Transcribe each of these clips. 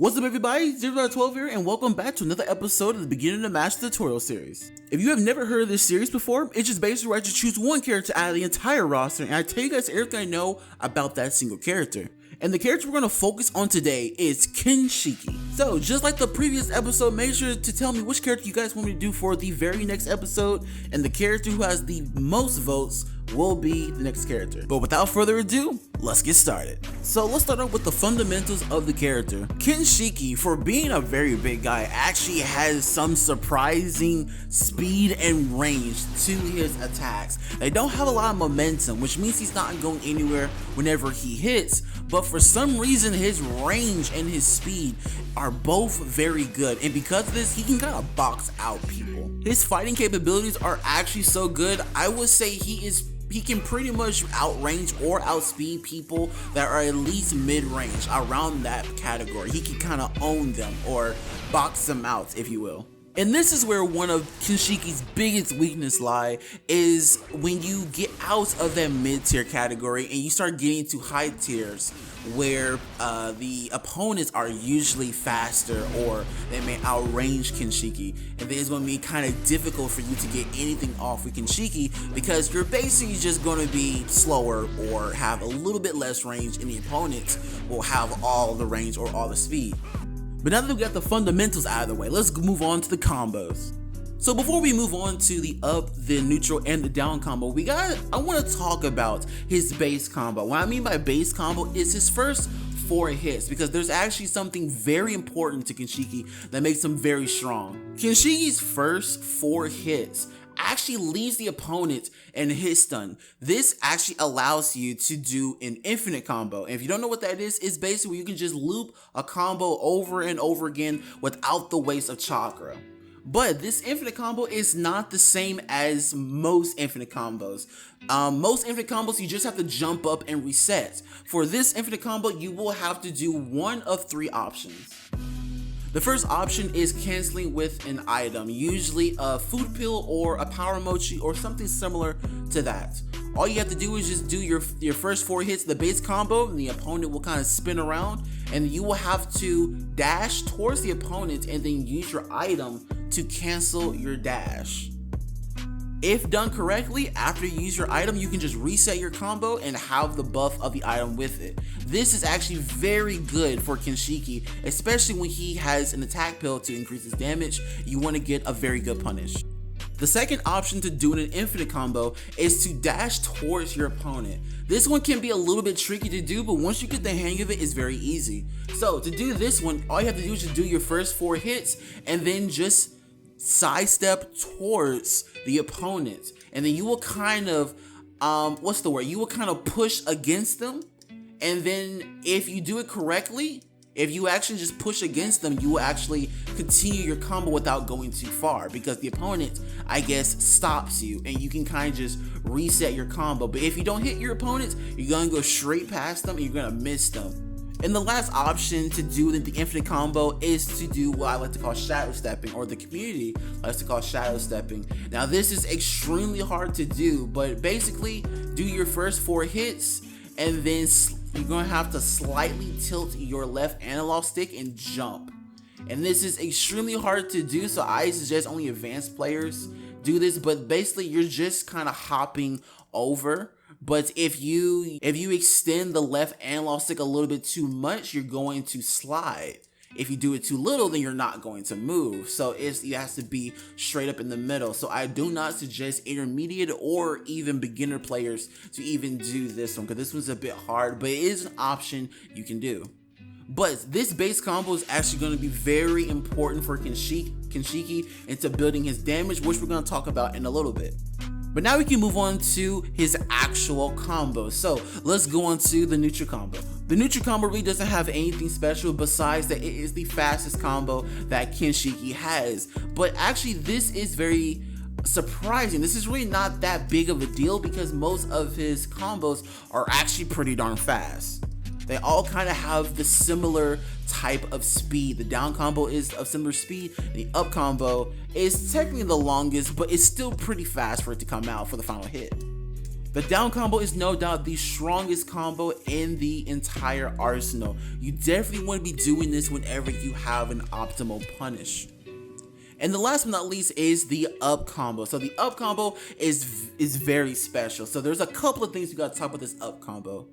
What's up everybody, 0.12 here, and welcome back to another episode of the Beginner to Master tutorial series. If you have never heard of this series before, it's just basically where I just choose one character out of the entire roster and I tell you guys everything I know about that single character. And the character we're going to focus on today is Kinshiki. So just like the previous episode, make sure to tell me which character you guys want me to do for the very next episode, and the character who has the most votes will be the next character. But without further ado, let's get started. So let's start off with the fundamentals of the character. Kinshiki, for being a very big guy, actually has some surprising speed and range to his attacks. They don't have a lot of momentum, which means he's not going anywhere whenever he hits, but for some reason his range and his speed are both very good, and because of this he can kind of box out people. His fighting capabilities are actually so good, I would say he can pretty much outrange or outspeed people that are at least mid-range, around that category. He can kind of own them or box them out, if you will. And this is where one of Kinshiki's biggest weakness lie, is when you get out of that mid-tier category and you start getting to high tiers where the opponents are usually faster or they may outrange Kinshiki, and then it's going to be kind of difficult for you to get anything off with Kinshiki because you're basically just going to be slower or have a little bit less range, and the opponents will have all the range or all the speed. But now that we got the fundamentals out of the way, let's move on to the combos. So before we move on to the up, the neutral, and the down combo, I want to talk about his base combo. What I mean by base combo is his first 4 hits, because there's actually something very important to Kinshiki that makes him very strong. Kinshiki's first 4 hits actually leaves the opponent in hit stun. This actually allows you to do an infinite combo, and if you don't know what that is, it's basically you can just loop a combo over and over again without the waste of chakra. But this infinite combo is not the same as most infinite combos. Most infinite combos you just have to jump up and reset. For this infinite combo you will have to do one of 3 options. The first option is canceling with an item, usually a food pill or a power mochi or something similar to that. All you have to do is just do your first 4 hits, the base combo, and the opponent will kind of spin around, and you will have to dash towards the opponent and then use your item to cancel your dash. If done correctly, after you use your item, you can just reset your combo and have the buff of the item with it. This is actually very good for Kinshiki, especially when he has an attack pill to increase his damage. You want to get a very good punish. The second option to doing an infinite combo is to dash towards your opponent. This one can be a little bit tricky to do, but once you get the hang of it, it's very easy. So to do this one, all you have to do is just do your first 4 hits and then just sidestep towards the opponent, and then you will kind of you will kind of push against them, and then if you do it correctly, if you actually just push against them, you will actually continue your combo without going too far, because the opponent, I guess, stops you and you can kind of just reset your combo. But if you don't hit your opponents, you're gonna go straight past them and you're gonna miss them. And the last option to do the infinite combo is to do what I like to call shadow stepping, or the community likes to call shadow stepping. Now this is extremely hard to do, but basically do your first 4 hits and then you're going to have to slightly tilt your left analog stick and jump. And this is extremely hard to do, so I suggest only advanced players do this, but basically you're just kind of hopping over. But if you extend the left analog stick a little bit too much, you're going to slide. If you do it too little, then you're not going to move. So it has to be straight up in the middle. So I do not suggest intermediate or even beginner players to even do this one, because this one's a bit hard, but it is an option you can do. But this base combo is actually going to be very important for Kinshiki into building his damage, which we're going to talk about in a little bit. But now we can move on to his actual combo. So let's go on to the neutral combo. The neutral combo really doesn't have anything special besides that it is the fastest combo that Kinshiki has. But actually this is very surprising. This is really not that big of a deal because most of his combos are actually pretty darn fast. They all kind of have the similar type of speed. The down combo is of similar speed. The up combo is technically the longest, but it's still pretty fast for it to come out for the final hit. The down combo is no doubt the strongest combo in the entire arsenal. You definitely want to be doing this whenever you have an optimal punish. And the last but not least is the up combo. So the up combo is very special. So there's a couple of things we got to talk about this up combo.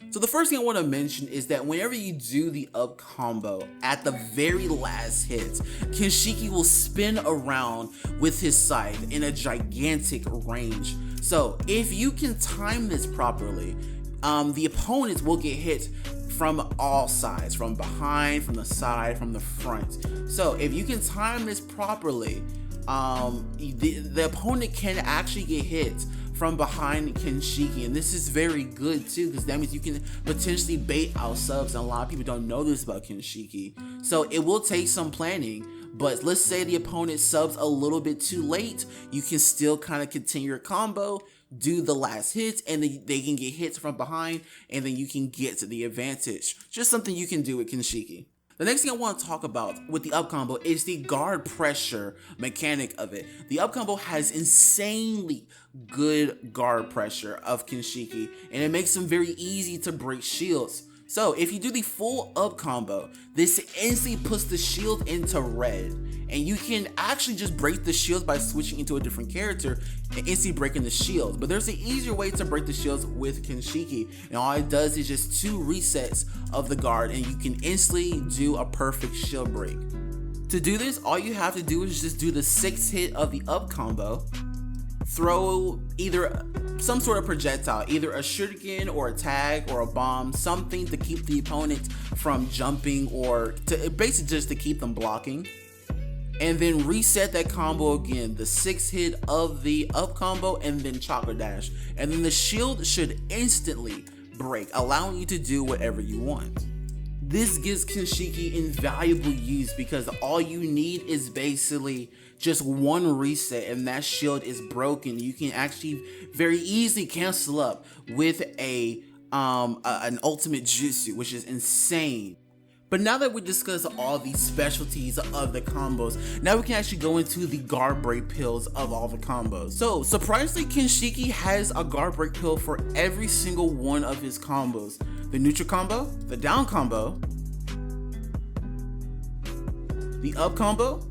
So the first thing I want to mention is that whenever you do the up combo, at the very last hit, Kinshiki will spin around with his scythe in a gigantic range. So if you can time this properly, the opponents will get hit from all sides, from behind, from the side, from the front. So if you can time this properly, the opponent can actually get hit from behind Kinshiki, and this is very good too, because that means you can potentially bait out subs, and a lot of people don't know this about Kinshiki. So it will take some planning, but let's say the opponent subs a little bit too late, you can still kind of continue your combo, do the last hit, and then they can get hits from behind, and then you can get to the advantage. Just something you can do with Kinshiki. The next thing I want to talk about with the up combo is the guard pressure mechanic of it. The up combo has insanely good guard pressure of Kinshiki, and it makes them very easy to break shields. So if you do the full up combo, this instantly puts the shield into red, and you can actually just break the shield by switching into a different character and instantly breaking the shield. But there's an easier way to break the shields with Kinshiki, and all it does is just 2 resets of the guard, and you can instantly do a perfect shield break. To do this, all you have to do is just do the 6th hit of the up combo, throw either some sort of projectile, either a shuriken or a tag or a bomb, something to keep the opponent from jumping, or to basically just to keep them blocking, and then reset that combo again, the 6th hit of the up combo, and then chakra dash, and then the shield should instantly break, allowing you to do whatever you want. This gives Kinshiki invaluable use because all you need is basically just 1 reset, and that shield is broken. You can actually very easily cancel up with an ultimate jutsu, which is insane. But now that we discussed all these specialties of the combos, now we can actually go into the guard break pills of all the combos. So surprisingly, Kinshiki has a guard break pill for every single one of his combos. The neutral combo, the down combo, the up combo,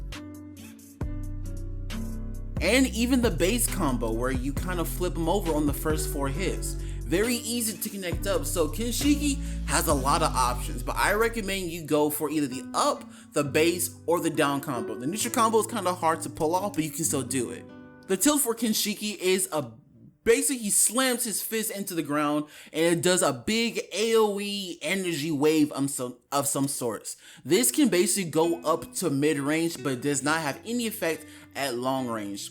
and even the base combo where you kind of flip them over on the first 4 hits. Very easy to connect up. So Kinshiki has a lot of options, but I recommend you go for either the up, the base, or the down combo. The neutral combo is kind of hard to pull off, but you can still do it. The tilt for Kinshiki is basically he slams his fist into the ground and it does a big AoE energy wave of some sorts. This can basically go up to mid-range, but does not have any effect at long range.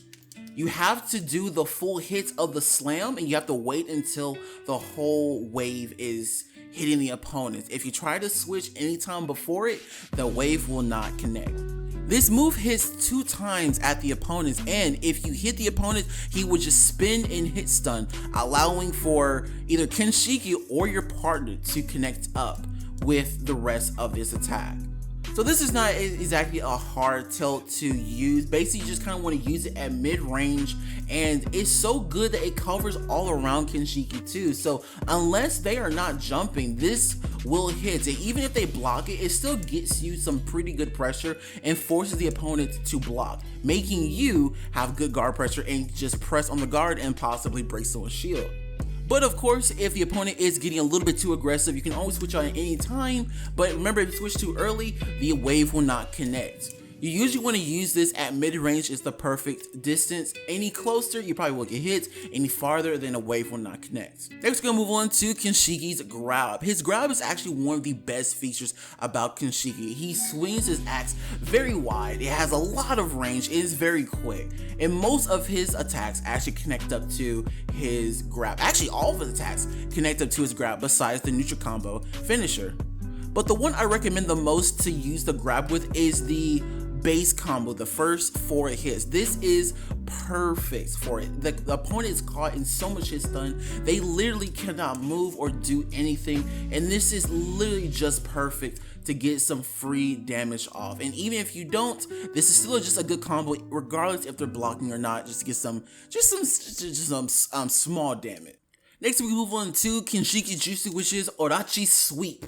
You have to do the full hit of the slam, and you have to wait until the whole wave is hitting the opponent. If you try to switch anytime before it, the wave will not connect. This move hits 2 times at the opponent, and if you hit the opponent, he would just spin and hit stun, allowing for either Kinshiki or your partner to connect up with the rest of this attack. So this is not exactly a hard tilt to use. Basically, you just kind of want to use it at mid-range, and it's so good that it covers all around Kinshiki too. So unless they are not jumping, this will hit. And even if they block it, it still gets you some pretty good pressure and forces the opponent to block, making you have good guard pressure and just press on the guard and possibly break someone's shield. But of course, if the opponent is getting a little bit too aggressive, you can always switch out at any time. But remember, if you switch too early, the wave will not connect. You usually want to use this at mid-range. It's the perfect distance. Any closer, you probably will get hit. Any farther, then a wave will not connect. Next, we're going to move on to Kinshiki's grab. His grab is actually one of the best features about Kinshiki. He swings his axe very wide. It has a lot of range. It is very quick. And most of his attacks actually connect up to his grab. Actually, all of his attacks connect up to his grab besides the neutral combo finisher. But the one I recommend the most to use the grab with is the base combo, the first 4 hits. This is perfect for it. The opponent is caught in so much hit stun, they literally cannot move or do anything, and this is literally just perfect to get some free damage off. And even if you don't, this is still just a good combo, regardless if they're blocking or not, just to get some small damage. Next, we move on to Kinshiki Jutsu, which is Orachi Sweep.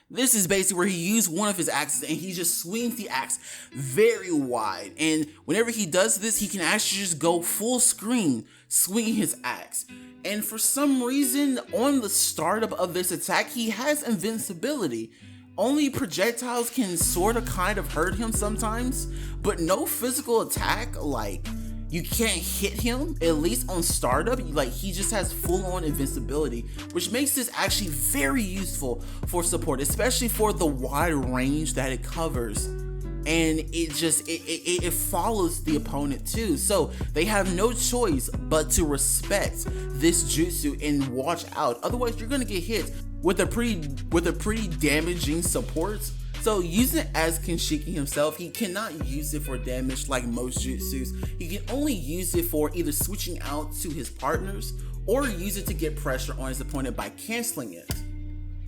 This is basically where he used one of his axes and he just swings the axe very wide. And whenever he does this, he can actually just go full screen swinging his axe. And for some reason, on the startup of this attack, he has invincibility. Only projectiles can sort of kind of hurt him sometimes, but no physical attack, like you can't hit him, at least on startup. Like, he just has full-on invincibility, which makes this actually very useful for support, especially for the wide range that it covers. And it follows the opponent too, so they have no choice but to respect this jutsu and watch out, otherwise you're gonna get hit with a pretty damaging support. So using it as Kinshiki himself, he cannot use it for damage like most jutsus. He can only use it for either switching out to his partners or use it to get pressure on his opponent by canceling it.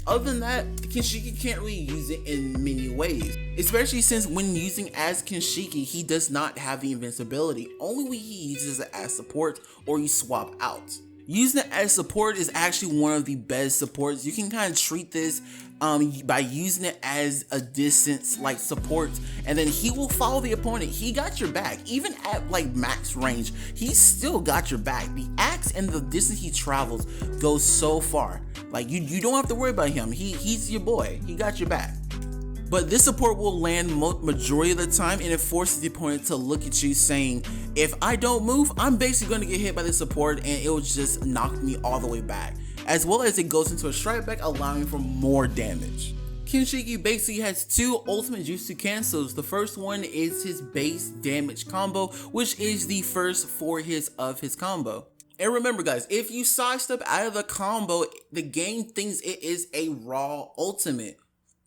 Other than that, Kinshiki can't really use it in many ways, especially since when using as Kinshiki, he does not have the invincibility. Only when he uses it as support or you swap out. Using it as support is actually one of the best supports. You can kind of treat this by using it as a distance like support, and then he will follow the opponent. He got your back. Even at like max range, he still got your back. The axe and the distance he travels goes so far. Like you don't have to worry about him. He's your boy. He got your back. But this support will land majority of the time, and it forces the opponent to look at you saying, if I don't move, I'm basically going to get hit by this support and it will just knock me all the way back. As well as it goes into a strike back, allowing for more damage. Kinshiki basically has 2 ultimate jutsu cancels. The first one is his base damage combo, which is the first 4 hits of his combo. And remember guys, if you sidestep out of the combo, the game thinks it is a raw ultimate,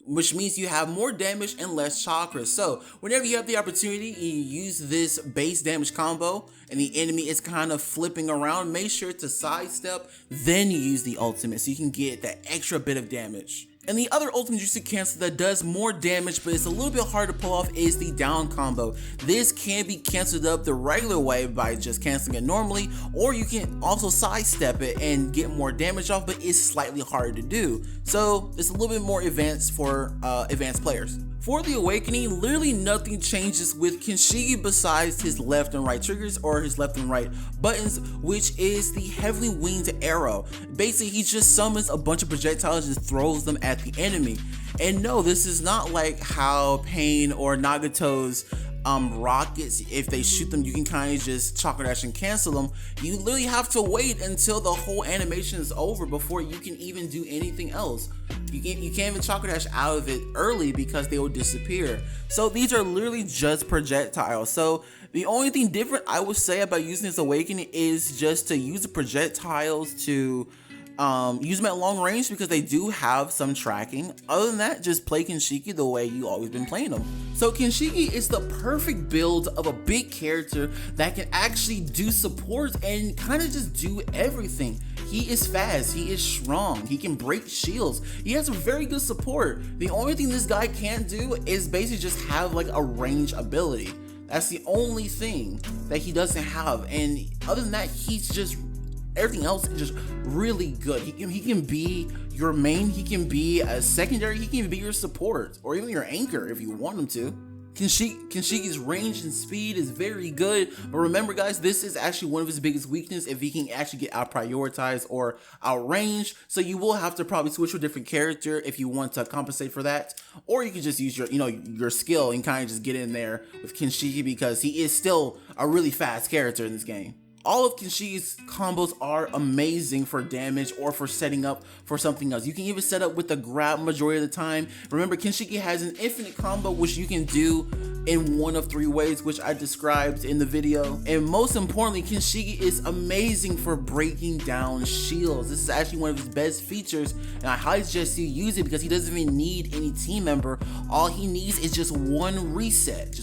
which means you have more damage and less chakras. So whenever you have the opportunity, you use this base damage combo and the enemy is kind of flipping around, make sure to sidestep, then you use the ultimate so you can get that extra bit of damage. And the other ultimate jutsu cancel that does more damage but it's a little bit hard to pull off is the down combo. This can be canceled up the regular way by just canceling it normally, or you can also sidestep it and get more damage off, but it's slightly harder to do. So it's a little bit more advanced for advanced players. For the awakening, literally nothing changes with Kinshiki besides his left and right triggers or his left and right buttons, which is the heavily winged arrow. Basically, he just summons a bunch of projectiles and throws them at the enemy. And no, this is not like how Pain or Nagato's rockets, if they shoot them, you can kind of just chakra dash and cancel them. You literally have to wait until the whole animation is over before you can even do anything else. You can't even chakra dash out of it early because they will disappear. So these are literally just projectiles. So the only thing different I would say about using this awakening is just to use the projectiles to use them at long range because they do have some tracking. Other than that, just play Kinshiki the way you always been playing them. So Kinshiki is the perfect build of a big character that can actually do support and kind of just do everything. He is fast, he is strong, he can break shields, he has a very good support. The only thing this guy can't do is basically just have like a range ability. That's the only thing that he doesn't have, and other than that, he's just everything else is just really good. He can be your main, he can be a secondary, he can be your support, or even your anchor if you want him to. Kinshiki's range and speed is very good, but remember guys, this is actually one of his biggest weaknesses if he can actually get out prioritized or outranged. So you will have to probably switch to a different character if you want to compensate for that, or you can just use your your skill and kind of just get in there with Kinshiki because he is still a really fast character in this game. All of Kinshiki's combos are amazing for damage or for setting up for something else. You can even set up with the grab majority of the time. Remember, Kinshiki has an infinite combo which you can do in one of 3 ways, which I described in the video. And most importantly, Kinshiki is amazing for breaking down shields. This is actually one of his best features, and I highly suggest you use it because he doesn't even need any team member. All he needs is just one reset,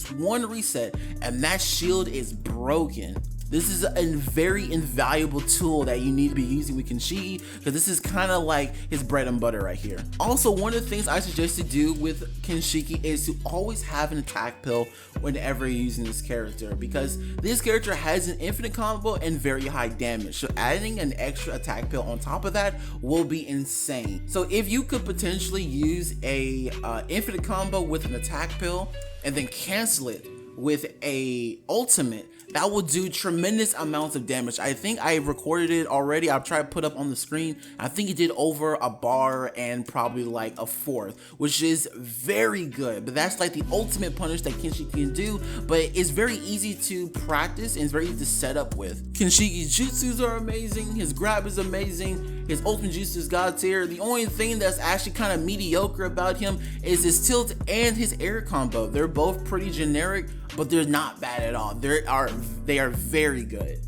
and that shield is broken. This is a very invaluable tool that you need to be using with Kinshiki, because this is kind of like his bread and butter right here. Also, one of the things I suggest to do with Kinshiki is to always have an attack pill whenever you're using this character, because this character has an infinite combo and very high damage. So adding an extra attack pill on top of that will be insane. So if you could potentially use a infinite combo with an attack pill and then cancel it with a ultimate, that will do tremendous amounts of damage. I think I recorded it already. I'll try to put up on the screen. I think it did over a bar and probably like a fourth, which is very good. But that's like the ultimate punish that Kinshiki can do, but it's very easy to practice and it's very easy to set up with. Kinshiki's jutsus are amazing. His grab is amazing. His ultimate jutsu is god tier. The only thing that's actually kind of mediocre about him is his tilt and his air combo. They're both pretty generic, but they're not bad at all. They are very good.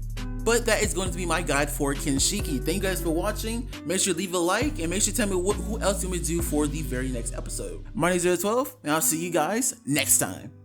But that is going to be my guide for Kinshiki. Thank you guys for watching. Make sure to leave a like and make sure to tell me who else you want me to do for the very next episode. My name is 012, and I'll see you guys next time.